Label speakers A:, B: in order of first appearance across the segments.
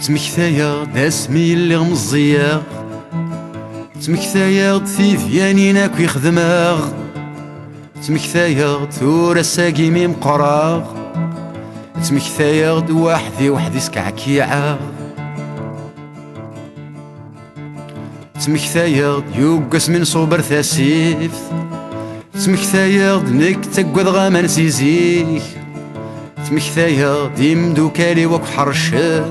A: تمكثايا داسمي اللي غمزيا، تمكثايا ثيثياني ناكو يخدماغ، تمكثايا تورا ساقيمي مقراغ، تمكثايا وحدي سكعكيعاغ، تمكثايا يوقس من صوبر ثاسيف، تمكثايا نك تقوذ غامان سيزيك، تمكثايا ديم دوكالي وك حرشان،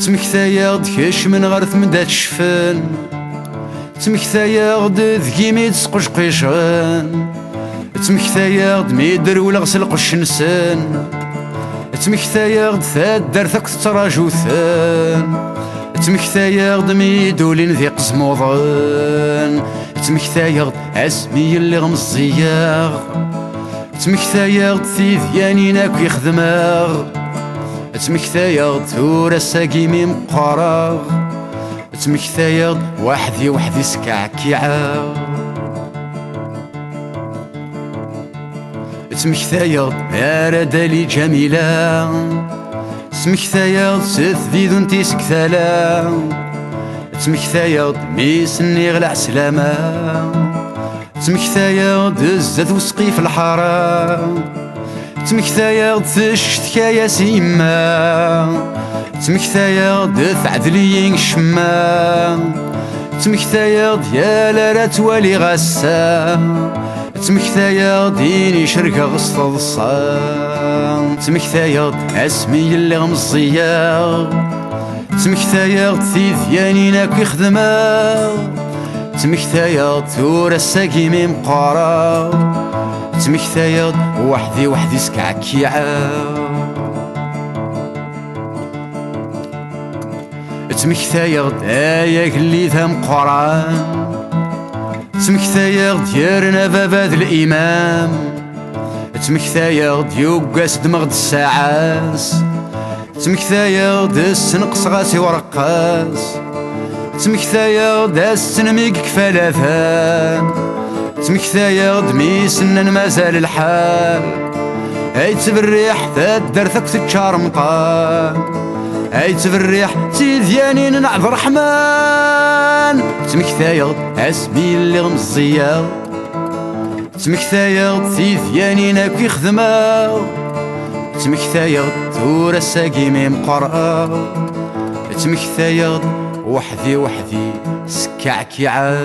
A: تمكثايا كاش من غرث مدات شفان، تمكثايا ذكيمي تسقش قيشان، تمكثايا ميدر ولا غسل قش نسان، تمكثايا ثادر ثك تراجو ثان، تمكثايا ميدولين ذي قزموضان، تمكثايا اسمي اللي غمزياغ، تمكثايا ثيثياني ناكو يخدماغ، تمكثايا تورا ساقيمي مقراغ، تمكثايا وحدي سكعكيعاغ، تمكثايا يا دالي جميلة، تمكثايا ستذيذ انتي سكثالا، تمكثايا ميسني غلع سلامة، تمكثايا دزت وسقي في الحرام، تمكثايا تشتكايا سيما، تمكثايا دث عدليين شما، تمكثايا ديال رات والي غسا، تمكثايا ديني شركة غصة ضصا، تمكثايا اسمي اللي غمزيا، تمكثايا ثيثياني ناكو يخدما، تمكثايا تورا ساقيمي مقارا، تمكثايا وحدي سكعكيعا، تمكثايا دايا كليتها مقارا، تمكثايا ديارنا بابا الإمام، تمكثايا ديوقاس دمغ الساعاس، تمكثايا دس نقص غاسي ورقاس، تمكثايا دس نميك كفالافان، تمكثايا دميسنن مازال الحال، اي تبريح تدر ثك تتشار مطان، اي تبريح تيذيانين نعذ رحمن، تمكثايا اسمي اللي غمزيا، تمكثايا تيذياني ناكو يخدما، تمكثايا تورا ساقيمي مقرا، تمكثايا وحدي سكعكيعا.